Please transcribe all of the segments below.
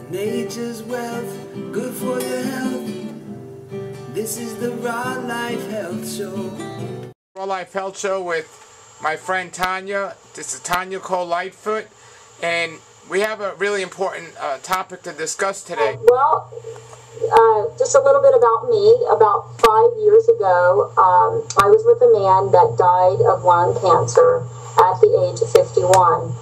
Nature's wealth, good for your health. This is the Raw Life Health Show. Raw Life Health Show with my friend Tanya. This is Tanya Cole Lightfoot, and we have a really important topic to discuss today. Well, just a little bit about me. About 5 years ago, I was with a man that died of lung cancer at the age of 51.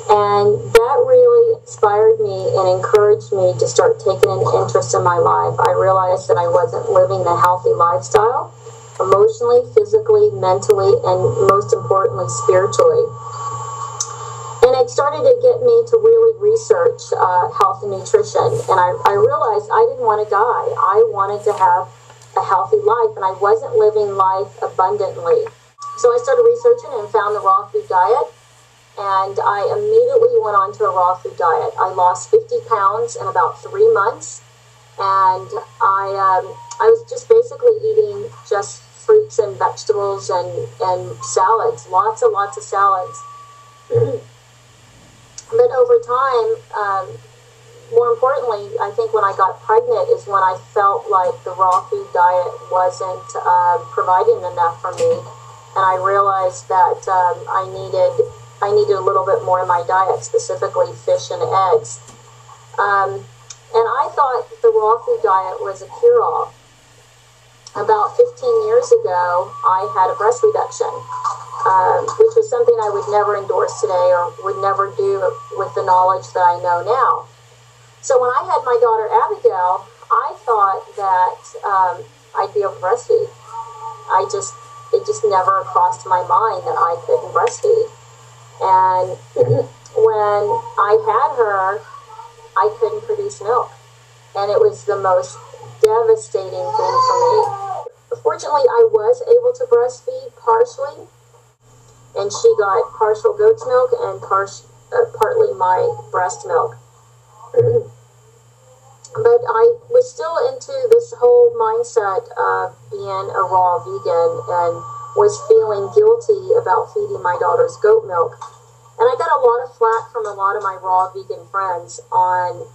And that really inspired me and encouraged me to start taking an interest in my life. I realized that I wasn't living the healthy lifestyle, emotionally, physically, mentally, and most importantly, spiritually. And it started to get me to really research health and nutrition. And I realized I didn't want to die. I wanted to have a healthy life, and I wasn't living life abundantly. So I started researching and found the raw food diet. And I immediately went on to a raw food diet. I lost 50 pounds in about 3 months. And I was just basically eating just fruits and vegetables and salads, lots and lots of salads. But over time, more importantly, I think when I got pregnant is when I felt like the raw food diet wasn't providing enough for me. And I realized that I needed a little bit more in my diet, specifically fish and eggs. And I thought the raw food diet was a cure-all. About 15 years ago, I had a breast reduction, which was something I would never endorse today or would never do with the knowledge that I know now. So when I had my daughter Abigail, I thought that I'd be able to breastfeed. It just never crossed my mind that I couldn't breastfeed. And when I had her, I couldn't produce milk. And it was the most devastating thing for me. Fortunately, I was able to breastfeed partially. And she got partial goat's milk and partly my breast milk. But I was still into this whole mindset of being a raw vegan and was feeling guilty about feeding my daughter's goat milk. And I got a lot of flack from a lot of my raw vegan friends on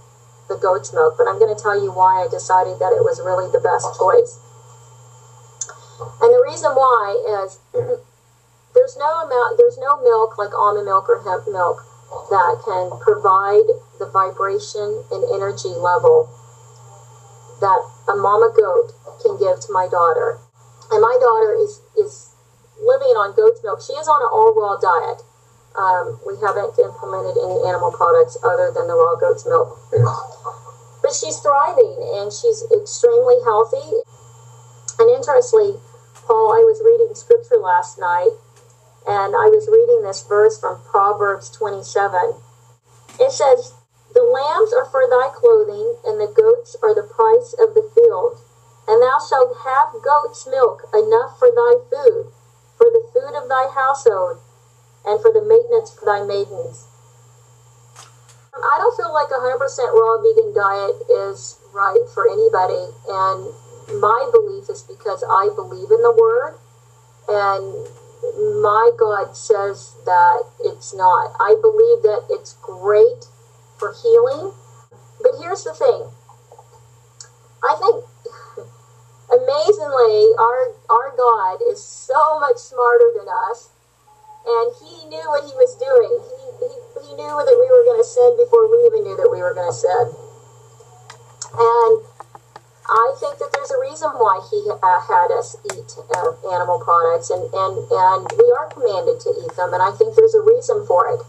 the goat's milk, but I'm going to tell you why I decided that it was really the best choice. And the reason why is there's no milk like almond milk or hemp milk that can provide the vibration and energy level that a mama goat can give to my daughter. And my daughter is living on goat's milk. She is on an all-raw diet. We haven't implemented any animal products other than the raw goat's milk. But she's thriving, and she's extremely healthy. And interestingly, Paul, I was reading scripture last night, and I was reading this verse from Proverbs 27. It says, "The lambs are for thy clothing, and the goats are the price of the field. And thou shalt have goat's milk enough for thy food, for the food of thy household, and for the maintenance of thy maidens." I don't feel like 100% raw vegan diet is right for anybody, and my belief is because I believe in the word, and my God says that it's not. I believe that it's great for healing, but here's the thing. I think amazingly, our God is so much smarter than us, and He knew what He was doing. He knew that we were going to sin before we even knew that we were going to sin. And I think that there's a reason why He had us eat animal products, and we are commanded to eat them, and I think there's a reason for it.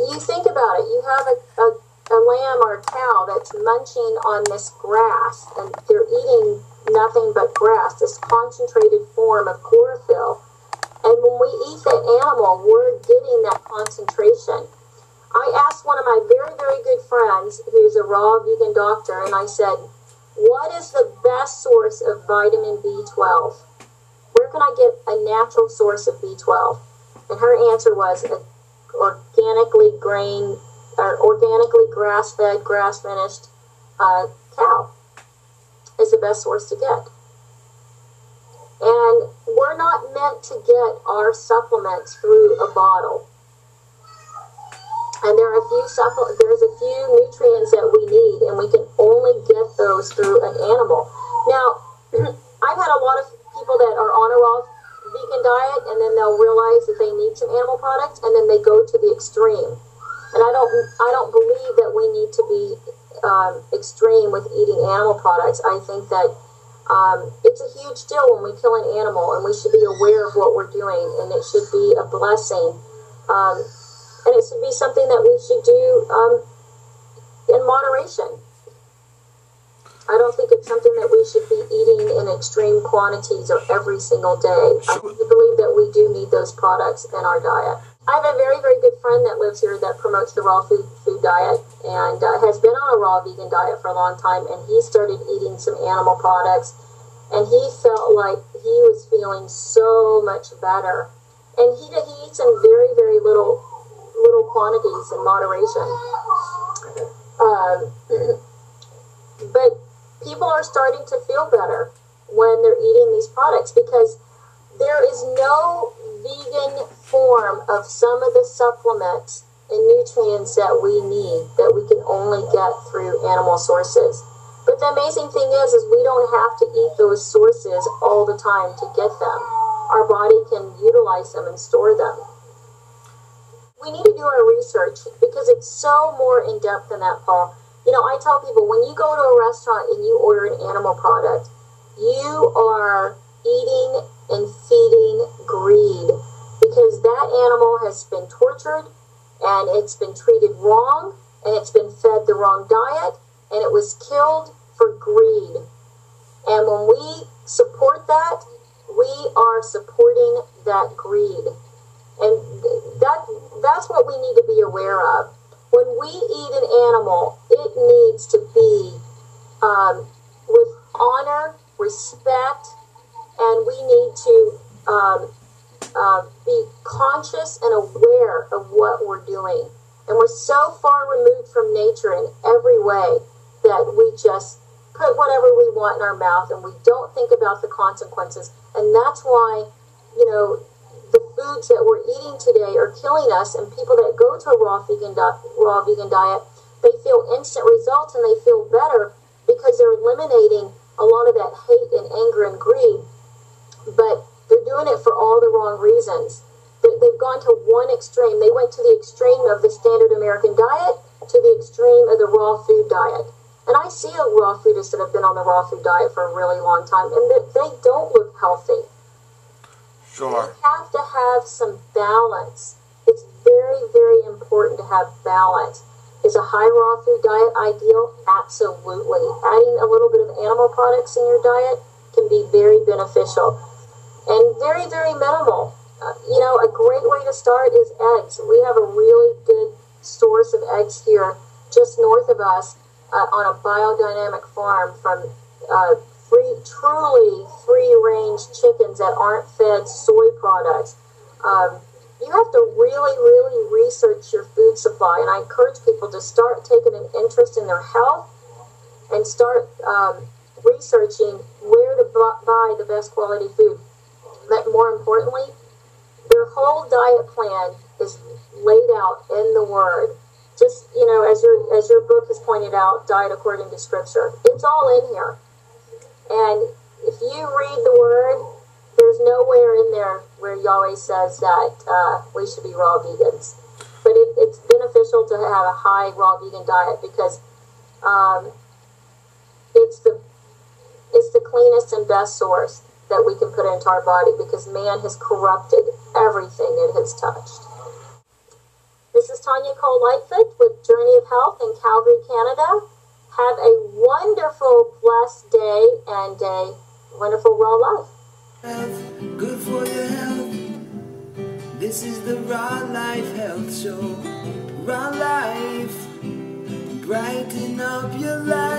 You think about it. You have a lamb or a cow that's munching on this grass, and they're eating nothing but grass, this concentrated form of chlorophyll. And when we eat that animal, we're getting that concentration. I asked one of my very, very good friends, who's a raw vegan doctor, and I said, what is the best source of vitamin B12? Where can I get a natural source of B12? And her answer was organically grass-fed, grass-finished cow is the best source to get. And we're not meant to get our supplements through a bottle. And there's a few nutrients that we need goes through an animal. Now, I've had a lot of people that are on a raw vegan diet, and then they'll realize that they need some animal products, and then they go to the extreme. And I don't believe that we need to be extreme with eating animal products. I think that it's a huge deal when we kill an animal, and we should be aware of what we're doing, and it should be a blessing. And it should be something that we should do in moderation. I don't think it's something that we should be eating in extreme quantities or every single day. I believe that we do need those products in our diet. I have a very, very good friend that lives here that promotes the raw food diet and has been on a raw vegan diet for a long time, and he started eating some animal products, and he felt like he was feeling so much better. And he eats in very, very little quantities in moderation. But people are starting to feel better when they're eating these products, because there is no vegan form of some of the supplements and nutrients that we need that we can only get through animal sources. But the amazing thing is we don't have to eat those sources all the time to get them. Our body can utilize them and store them. We need to do our research, because it's so more in-depth than that, Paul. You know, I tell people, when you go to a restaurant and you order an animal product, you are eating and feeding greed, because that animal has been tortured, and it's been treated wrong, and it's been fed the wrong diet, and it was killed for greed. And when we support that, we are supporting that greed. And that's what we need to be aware of. When we eat an animal, it needs to be with honor, respect, and we need to be conscious and aware of what we're doing. And we're so far removed from nature in every way that we just put whatever we want in our mouth, and we don't think about the consequences. And that's why, you know, the foods that we're eating today are killing us, and people that go to a raw vegan diet, they feel instant results and they feel better because they're eliminating a lot of that hate and anger and greed. But they're doing it for all the wrong reasons. They've gone to one extreme. They went to the extreme of the standard American diet to the extreme of the raw food diet. And I see raw foodists that have been on the raw food diet for a really long time, and they don't look healthy. Sure. We have to have some balance. It's very, very important to have balance. Is a high raw food diet ideal? Absolutely. Adding a little bit of animal products in your diet can be very beneficial and very, very minimal. You know, a great way to start is eggs. We have a really good source of eggs here just north of us on a biodynamic farm from truly free-range chickens that aren't fed soy products. You have to really, really research your food supply, and I encourage people to start taking an interest in their health and start researching where to buy the best quality food. But more importantly, their whole diet plan is laid out in the Word. Just, you know, as your book has pointed out, Diet According to Scripture. It's all in here. And if you read the Word, there's nowhere in there where Yahweh says that we should be raw vegans. But it's beneficial to have a high raw vegan diet because it's the cleanest and best source that we can put into our body, because man has corrupted everything it has touched. This is Tanya Cole Lightfoot with Journey of Health in Calgary, Canada. Have a wonderful, blessed day and a wonderful raw life. Health, good for your health. This is the Raw Life Health Show. Raw Life, brighten up your life.